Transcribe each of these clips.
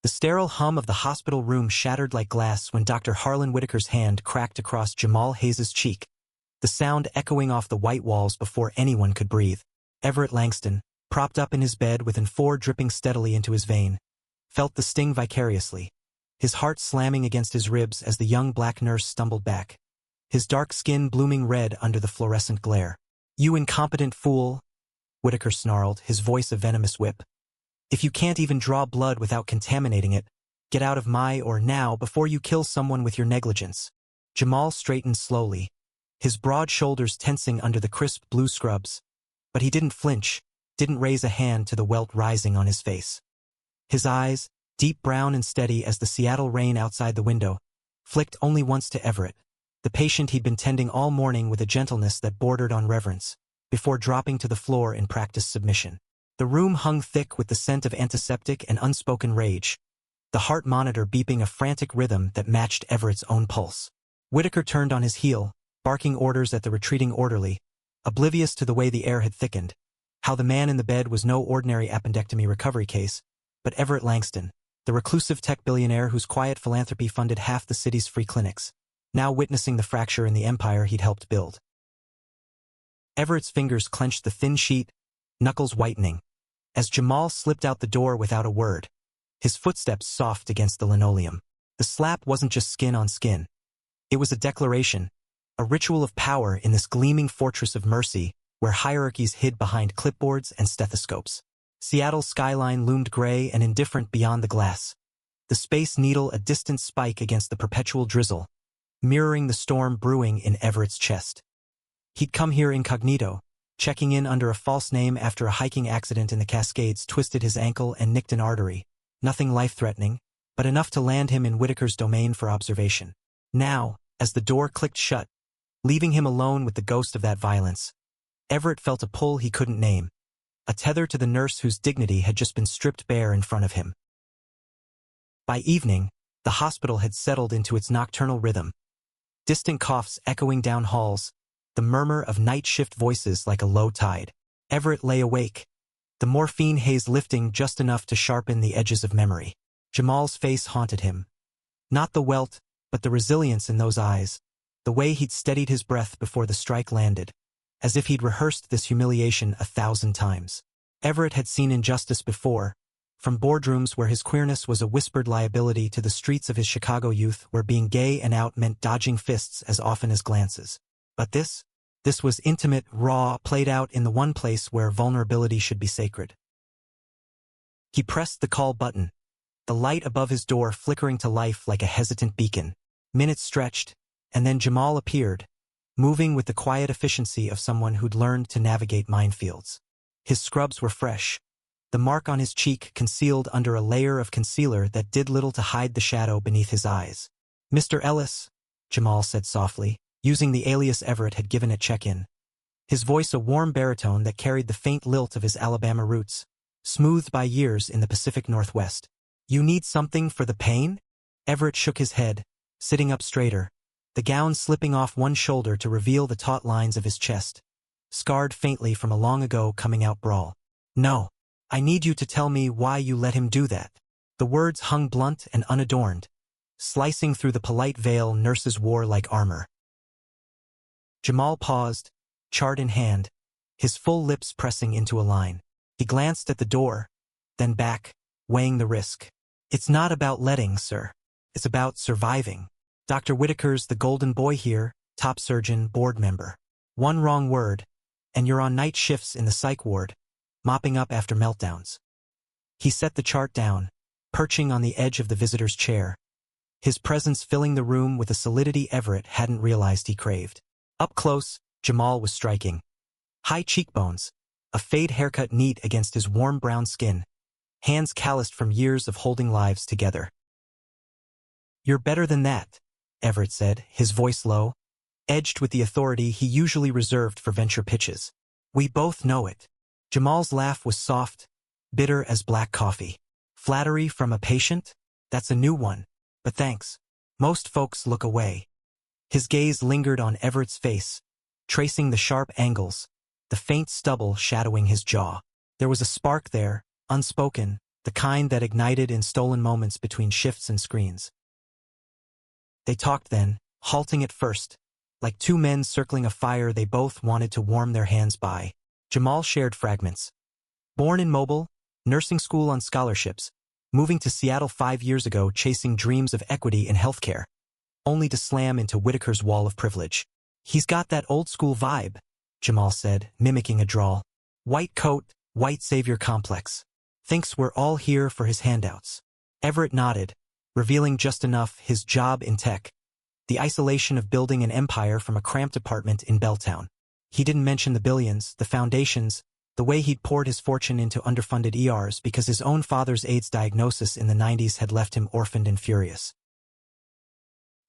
The sterile hum of the hospital room shattered like glass when Dr. Harlan Whitaker's hand cracked across Jamal Hayes's cheek, the sound echoing off the white walls before anyone could breathe. Everett Langston, propped up in his bed with N4 dripping steadily into his vein, felt the sting vicariously, his heart slamming against his ribs as the young black nurse stumbled back, his dark skin blooming red under the fluorescent glare. "You incompetent fool," Whitaker snarled, his voice a venomous whip. "If you can't even draw blood without contaminating it, get out of my or now before you kill someone with your negligence." Jamal straightened slowly, his broad shoulders tensing under the crisp blue scrubs, but he didn't flinch, didn't raise a hand to the welt rising on his face. His eyes, deep brown and steady as the Seattle rain outside the window, flicked only once to Everett, the patient he'd been tending all morning with a gentleness that bordered on reverence, before dropping to the floor in practiced submission. The room hung thick with the scent of antiseptic and unspoken rage, the heart monitor beeping a frantic rhythm that matched Everett's own pulse. Whitaker turned on his heel, barking orders at the retreating orderly, oblivious to the way the air had thickened, how the man in the bed was no ordinary appendectomy recovery case, but Everett Langston, the reclusive tech billionaire whose quiet philanthropy funded half the city's free clinics, now witnessing the fracture in the empire he'd helped build. Everett's fingers clenched the thin sheet, knuckles whitening, as Jamal slipped out the door without a word, his footsteps soft against the linoleum. The slap wasn't just skin on skin. It was a declaration, a ritual of power in this gleaming fortress of mercy where hierarchies hid behind clipboards and stethoscopes. Seattle's skyline loomed gray and indifferent beyond the glass, the Space Needle a distant spike against the perpetual drizzle, mirroring the storm brewing in Everett's chest. He'd come here incognito, checking in under a false name after a hiking accident in the Cascades twisted his ankle and nicked an artery. Nothing life-threatening, but enough to land him in Whitaker's domain for observation. Now, as the door clicked shut, leaving him alone with the ghost of that violence, Everett felt a pull he couldn't name, a tether to the nurse whose dignity had just been stripped bare in front of him. By evening, the hospital had settled into its nocturnal rhythm, distant coughs echoing down halls, the murmur of night shift voices like a low tide. Everett lay awake, the morphine haze lifting just enough to sharpen the edges of memory. Jamal's face haunted him. Not the welt, but the resilience in those eyes, the way he'd steadied his breath before the strike landed, as if he'd rehearsed this humiliation 1,000 times. Everett had seen injustice before, from boardrooms where his queerness was a whispered liability to the streets of his Chicago youth where being gay and out meant dodging fists as often as glances. But this was intimate, raw, played out in the one place where vulnerability should be sacred. He pressed the call button, the light above his door flickering to life like a hesitant beacon. Minutes stretched, and then Jamal appeared, moving with the quiet efficiency of someone who'd learned to navigate minefields. His scrubs were fresh, the mark on his cheek concealed under a layer of concealer that did little to hide the shadow beneath his eyes. "Mr. Ellis," Jamal said softly, using the alias Everett had given at check-in, his voice a warm baritone that carried the faint lilt of his Alabama roots, smoothed by years in the Pacific Northwest. "You need something for the pain?" Everett shook his head, sitting up straighter, the gown slipping off one shoulder to reveal the taut lines of his chest, scarred faintly from a long-ago coming-out brawl. "No, I need you to tell me why you let him do that." The words hung blunt and unadorned, slicing through the polite veil nurses wore like armor. Jamal paused, chart in hand, his full lips pressing into a line. He glanced at the door, then back, weighing the risk. "It's not about letting, sir. It's about surviving. Dr. Whitaker's the golden boy here, top surgeon, board member. One wrong word, and you're on night shifts in the psych ward, mopping up after meltdowns." He set the chart down, perching on the edge of the visitor's chair, his presence filling the room with a solidity Everett hadn't realized he craved. Up close, Jamal was striking. High cheekbones, a fade haircut neat against his warm brown skin, hands calloused from years of holding lives together. "You're better than that," Everett said, his voice low, edged with the authority he usually reserved for venture pitches. "We both know it." Jamal's laugh was soft, bitter as black coffee. "Flattery from a patient? That's a new one. But thanks. Most folks look away." His gaze lingered on Everett's face, tracing the sharp angles, the faint stubble shadowing his jaw. There was a spark there, unspoken, the kind that ignited in stolen moments between shifts and screens. They talked then, halting at first, like two men circling a fire they both wanted to warm their hands by. Jamal shared fragments. Born in Mobile, nursing school on scholarships, moving to Seattle 5 years ago chasing dreams of equity in healthcare, only to slam into Whitaker's wall of privilege. He's got that old-school vibe, Jamal said, mimicking a drawl. White coat, white savior complex. Thinks we're all here for his handouts. Everett nodded, revealing just enough his job in tech, the isolation of building an empire from a cramped apartment in Belltown. He didn't mention the billions, the foundations, the way he'd poured his fortune into underfunded ERs because his own father's AIDS diagnosis in the 90s had left him orphaned and furious.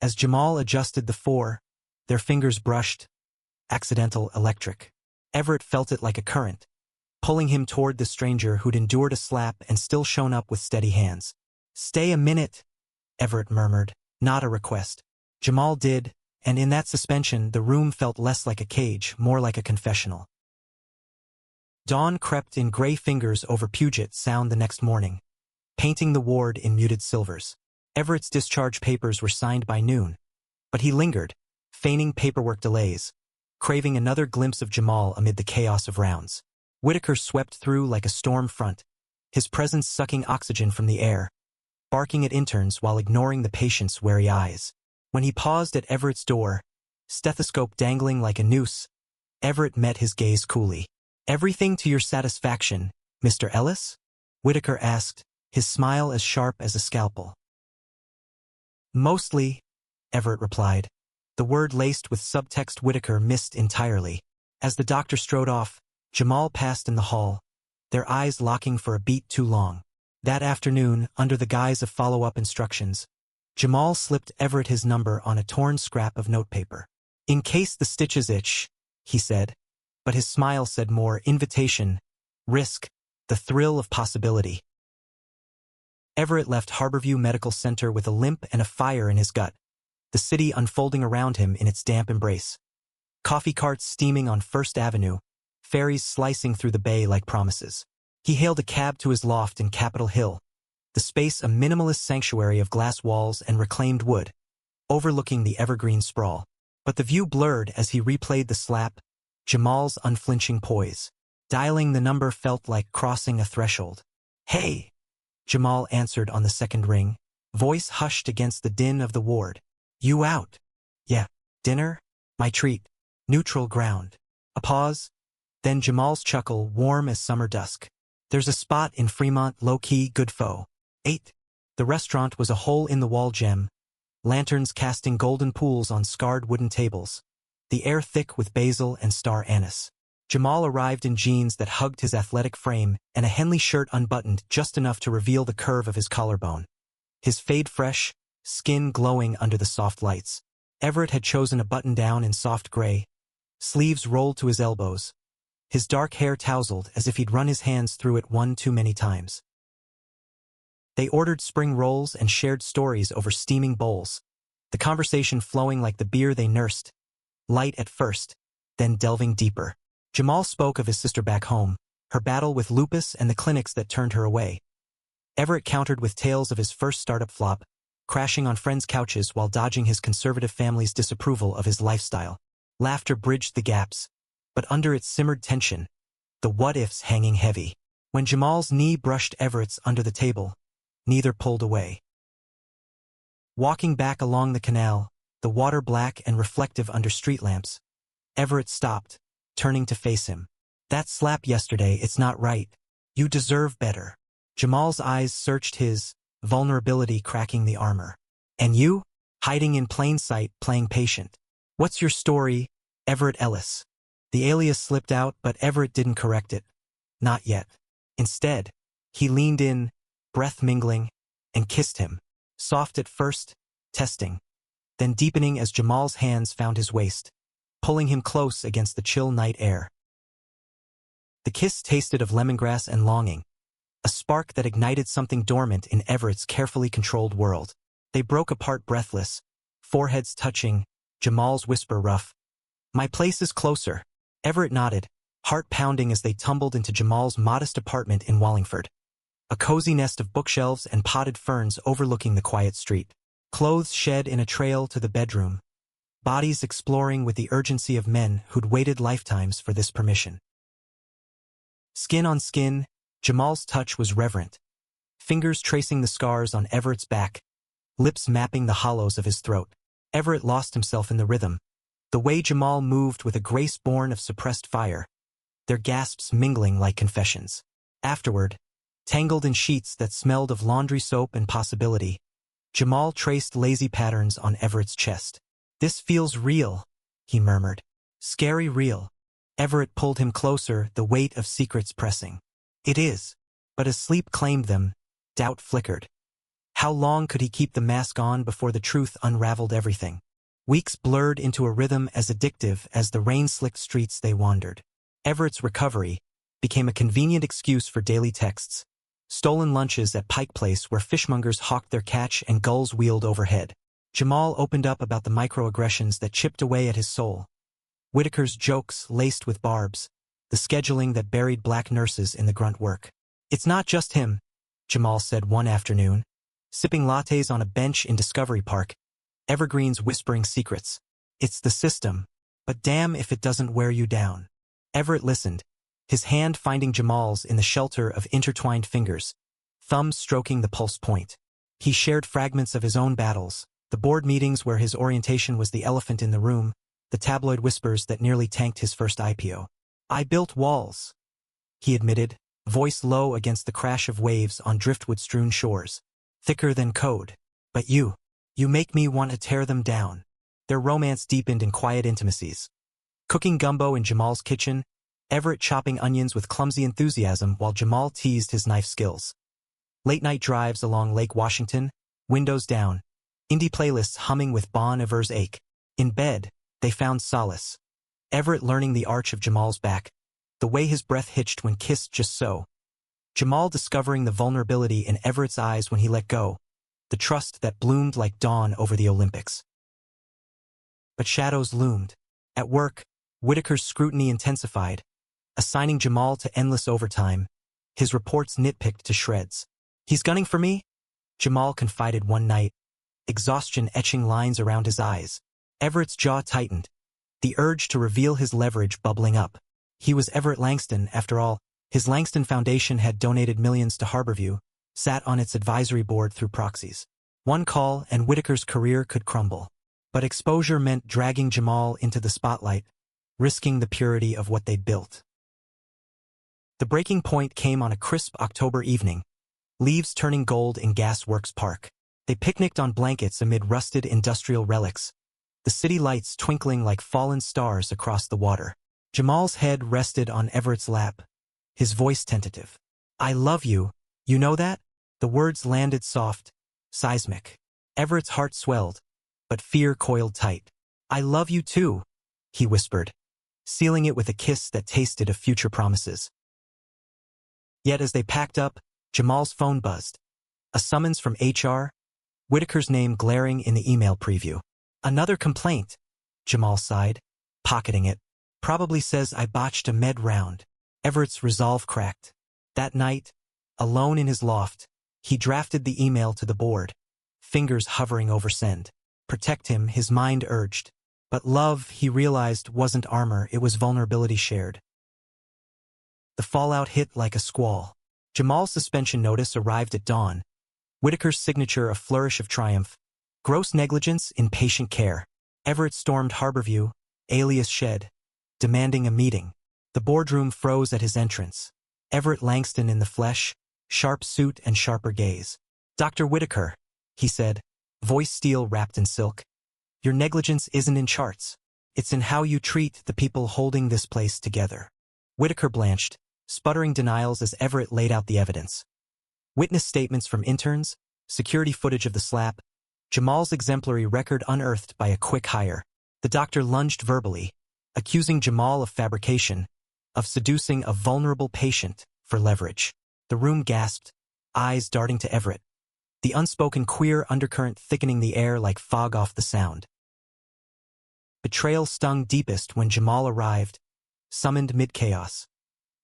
As Jamal adjusted the four, their fingers brushed. Accidental electric. Everett felt it like a current, pulling him toward the stranger who'd endured a slap and still shown up with steady hands. "Stay a minute," Everett murmured, not a request. Jamal did, and in that suspension the room felt less like a cage, more like a confessional. Dawn crept in gray fingers over Puget Sound the next morning, painting the ward in muted silvers. Everett's discharge papers were signed by noon, but he lingered, feigning paperwork delays, craving another glimpse of Jamal amid the chaos of rounds. Whitaker swept through like a storm front, his presence sucking oxygen from the air, barking at interns while ignoring the patient's wary eyes. When he paused at Everett's door, stethoscope dangling like a noose, Everett met his gaze coolly. "Everything to your satisfaction, Mr. Ellis?" Whitaker asked, his smile as sharp as a scalpel. "Mostly," Everett replied, the word laced with subtext Whitaker missed entirely. As the doctor strode off, Jamal passed in the hall, their eyes locking for a beat too long. That afternoon, under the guise of follow-up instructions, Jamal slipped Everett his number on a torn scrap of notepaper. "In case the stitches itch," he said, but his smile said more: invitation, risk, the thrill of possibility. Everett left Harborview Medical Center with a limp and a fire in his gut, the city unfolding around him in its damp embrace. Coffee carts steaming on First Avenue, ferries slicing through the bay like promises. He hailed a cab to his loft in Capitol Hill, the space a minimalist sanctuary of glass walls and reclaimed wood, overlooking the evergreen sprawl. But the view blurred as he replayed the slap, Jamal's unflinching poise. Dialing the number felt like crossing a threshold. "Hey!" Jamal answered on the second ring, voice hushed against the din of the ward. "You out?" "Yeah. Dinner? My treat." Neutral ground. A pause, then Jamal's chuckle, warm as summer dusk. "There's a spot in Fremont, low-key, good fo. 8. The restaurant was a hole-in-the-wall gem, lanterns casting golden pools on scarred wooden tables, the air thick with basil and star anise. Jamal arrived in jeans that hugged his athletic frame and a Henley shirt unbuttoned just enough to reveal the curve of his collarbone. His fade fresh, skin glowing under the soft lights. Everett had chosen a button-down in soft gray, sleeves rolled to his elbows, his dark hair tousled as if he'd run his hands through it one too many times. They ordered spring rolls and shared stories over steaming bowls, the conversation flowing like the beer they nursed, light at first, then delving deeper. Jamal spoke of his sister back home, her battle with lupus and the clinics that turned her away. Everett countered with tales of his first startup flop, crashing on friends' couches while dodging his conservative family's disapproval of his lifestyle. Laughter bridged the gaps, but under it simmered tension, the what-ifs hanging heavy. When Jamal's knee brushed Everett's under the table, neither pulled away. Walking back along the canal, the water black and reflective under street lamps, Everett stopped, turning to face him. "That slap yesterday, it's not right. You deserve better." Jamal's eyes searched his, vulnerability cracking the armor. "And you? Hiding in plain sight, playing patient. What's your story, Everett Ellis?" The alias slipped out, but Everett didn't correct it. Not yet. Instead, he leaned in, breath mingling, and kissed him, soft at first, testing, then deepening as Jamal's hands found his waist, pulling him close against the chill night air. The kiss tasted of lemongrass and longing, a spark that ignited something dormant in Everett's carefully controlled world. They broke apart breathless, foreheads touching, Jamal's whisper rough. "My place is closer." Everett nodded, heart pounding as they tumbled into Jamal's modest apartment in Wallingford. a cozy nest of bookshelves and potted ferns overlooking the quiet street. Clothes shed in a trail to the bedroom. Bodies exploring with the urgency of men who'd waited lifetimes for this permission. Skin on skin, Jamal's touch was reverent. Fingers tracing the scars on Everett's back, lips mapping the hollows of his throat. Everett lost himself in the rhythm. The way Jamal moved with a grace born of suppressed fire, their gasps mingling like confessions. Afterward, tangled in sheets that smelled of laundry soap and possibility, Jamal traced lazy patterns on Everett's chest. "This feels real," he murmured. "Scary real." Everett pulled him closer, the weight of secrets pressing. "It is." But as sleep claimed them, doubt flickered. How long could he keep the mask on before the truth unraveled everything? Weeks blurred into a rhythm as addictive as the rain-slicked streets they wandered. Everett's recovery became a convenient excuse for daily texts, stolen lunches at Pike Place where fishmongers hawked their catch and gulls wheeled overhead. Jamal opened up about the microaggressions that chipped away at his soul. Whitaker's jokes laced with barbs, the scheduling that buried black nurses in the grunt work. "It's not just him," Jamal said one afternoon, sipping lattes on a bench in Discovery Park, evergreens whispering secrets. "It's the system, but damn if it doesn't wear you down." Everett listened, his hand finding Jamal's in the shelter of intertwined fingers, thumbs stroking the pulse point. He shared fragments of his own battles, the board meetings where his orientation was the elephant in the room, the tabloid whispers that nearly tanked his first IPO. "I built walls," he admitted, voice low against the crash of waves on driftwood-strewn shores. "Thicker than code. But you make me want to tear them down." Their romance deepened in quiet intimacies. Cooking gumbo in Jamal's kitchen, Everett chopping onions with clumsy enthusiasm while Jamal teased his knife skills. Late-night drives along Lake Washington, windows down, indie playlists humming with Bon Iver's Ache. In bed, they found solace. Everett learning the arch of Jamal's back, the way his breath hitched when kissed just so. Jamal discovering the vulnerability in Everett's eyes when he let go, the trust that bloomed like dawn over the Olympics. But shadows loomed. At work, Whitaker's scrutiny intensified, assigning Jamal to endless overtime, his reports nitpicked to shreds. "He's gunning for me?" Jamal confided one night, exhaustion etching lines around his eyes. Everett's jaw tightened, the urge to reveal his leverage bubbling up. He was Everett Langston, after all. His Langston Foundation had donated millions to Harborview, sat on its advisory board through proxies. One call and Whitaker's career could crumble. But exposure meant dragging Jamal into the spotlight, risking the purity of what they'd built. The breaking point came on a crisp October evening, leaves turning gold in Gas Works Park. They picnicked on blankets amid rusted industrial relics, the city lights twinkling like fallen stars across the water. Jamal's head rested on Everett's lap, his voice tentative. "I love you, you know that?" The words landed soft, seismic. Everett's heart swelled, but fear coiled tight. "I love you too," he whispered, sealing it with a kiss that tasted of future promises. Yet as they packed up, Jamal's phone buzzed. A summons from HR, Whitaker's name glaring in the email preview. "Another complaint," Jamal sighed, pocketing it. "Probably says I botched a med round." Everett's resolve cracked. That night, alone in his loft, he drafted the email to the board, fingers hovering over send. Protect him, his mind urged. But love, he realized, wasn't armor, it was vulnerability shared. The fallout hit like a squall. Jamal's suspension notice arrived at dawn. Whitaker's signature a flourish of triumph. Gross negligence in patient care. Everett stormed Harborview, alias Shed, demanding a meeting. The boardroom froze at his entrance. Everett Langston in the flesh, sharp suit and sharper gaze. "Dr. Whitaker," he said, voice steel wrapped in silk. "Your negligence isn't in charts. It's in how you treat the people holding this place together." Whitaker blanched, sputtering denials as Everett laid out the evidence. Witness statements from interns, security footage of the slap, Jamal's exemplary record unearthed by a quick hire. The doctor lunged verbally, accusing Jamal of fabrication, of seducing a vulnerable patient for leverage. The room gasped, eyes darting to Everett, the unspoken queer undercurrent thickening the air like fog off the sound. Betrayal stung deepest when Jamal arrived, summoned mid-chaos,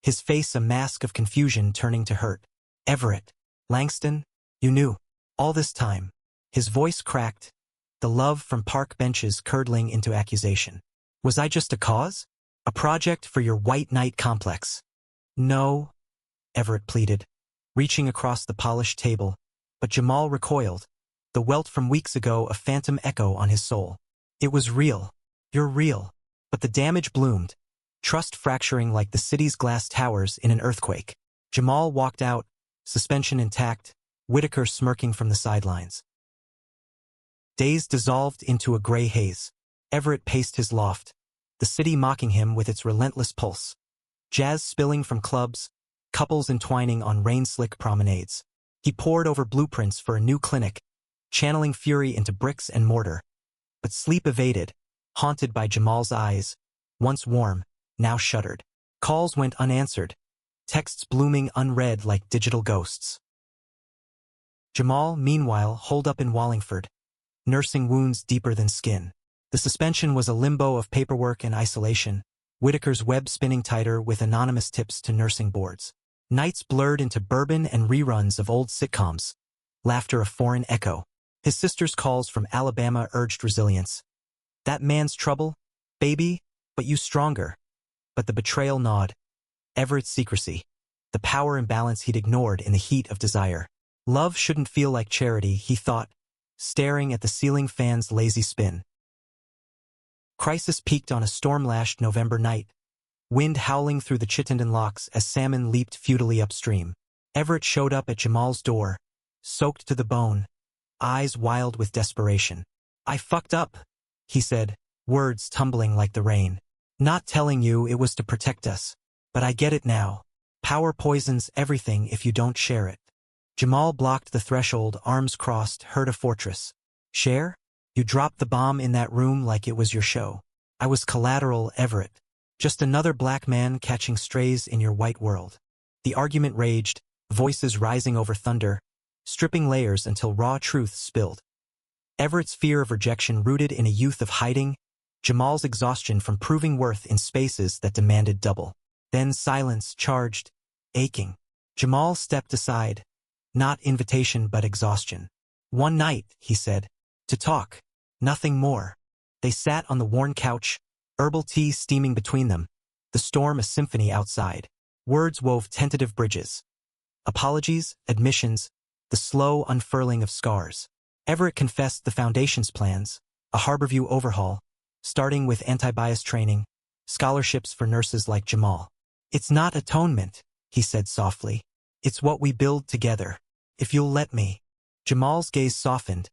his face a mask of confusion turning to hurt. "Everett," Langston, you knew. All this time. His voice cracked, the love from park benches curdling into accusation. Was I just a cause? A project for your white knight complex? No, Everett pleaded, reaching across the polished table, but Jamal recoiled, the welt from weeks ago a phantom echo on his soul. It was real. You're real. But the damage bloomed, trust fracturing like the city's glass towers in an earthquake. Jamal walked out, suspension intact, Whitaker smirking from the sidelines. Days dissolved into a gray haze. Everett paced his loft, the city mocking him with its relentless pulse. Jazz spilling from clubs, couples entwining on rain-slick promenades. He pored over blueprints for a new clinic, channeling fury into bricks and mortar. But sleep evaded, haunted by Jamal's eyes, once warm, now shuttered. Calls went unanswered, texts blooming unread like digital ghosts. Jamal, meanwhile, holed up in Wallingford, nursing wounds deeper than skin. The suspension was a limbo of paperwork and isolation, Whitaker's web spinning tighter with anonymous tips to nursing boards. Nights blurred into bourbon and reruns of old sitcoms, laughter a foreign echo. His sister's calls from Alabama urged resilience. That man's trouble, baby, but you stronger. But the betrayal gnawed. Everett's secrecy. The power imbalance he'd ignored in the heat of desire. Love shouldn't feel like charity, he thought, staring at the ceiling fan's lazy spin. Crisis peaked on a storm-lashed November night, wind howling through the Chittenden locks as salmon leaped futilely upstream. Everett showed up at Jamal's door, soaked to the bone, eyes wild with desperation. I fucked up, he said, words tumbling like the rain. Not telling you it was to protect us, but I get it now. Power poisons everything if you don't share it. Jamal blocked the threshold, arms crossed, heard a fortress. Share? You dropped the bomb in that room like it was your show. I was collateral, Everett. Just another black man catching strays in your white world. The argument raged, voices rising over thunder, stripping layers until raw truth spilled. Everett's fear of rejection rooted in a youth of hiding, Jamal's exhaustion from proving worth in spaces that demanded double. Then silence charged, aching. Jamal stepped aside, not invitation but exhaustion. One night, he said, to talk, nothing more. They sat on the worn couch, herbal tea steaming between them, the storm a symphony outside. Words wove tentative bridges. Apologies, admissions, the slow unfurling of scars. Everett confessed the foundation's plans, a Harborview overhaul, starting with anti-bias training, scholarships for nurses like Jamal. It's not atonement, he said softly. It's what we build together. If you'll let me. Jamal's gaze softened,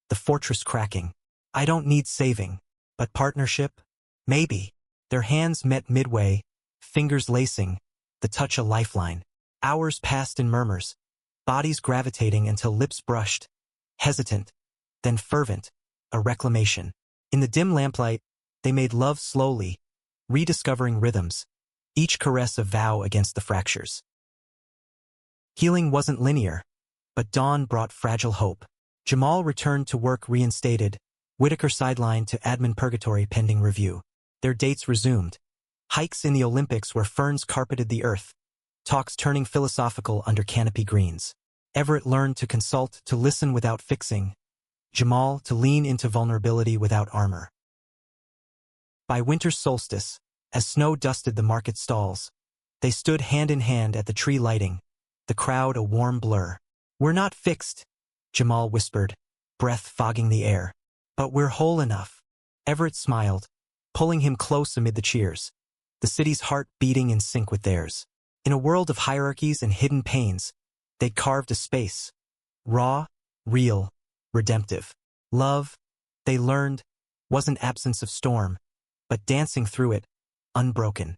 the fortress cracking. I don't need saving, but partnership? Maybe. Their hands met midway, fingers lacing, the touch a lifeline. Hours passed in murmurs, bodies gravitating until lips brushed, hesitant, then fervent, a reclamation. In the dim lamplight, they made love slowly, rediscovering rhythms, each caress a vow against the fractures. Healing wasn't linear, but dawn brought fragile hope. Jamal returned to work reinstated, Whitaker sidelined to admin purgatory pending review. Their dates resumed. Hikes in the Olympics where ferns carpeted the earth, talks turning philosophical under canopy greens. Everett learned to consult, to listen without fixing. Jamal to lean into vulnerability without armor. By winter's solstice, as snow dusted the market stalls, they stood hand in hand at the tree lighting, the crowd a warm blur. We're not fixed, Jamal whispered, breath fogging the air. But we're whole enough. Everett smiled, pulling him close amid the cheers, the city's heart beating in sync with theirs. In a world of hierarchies and hidden pains, they'd carved a space. Raw, real, redemptive. Love, they learned, wasn't absence of storm, but dancing through it, unbroken.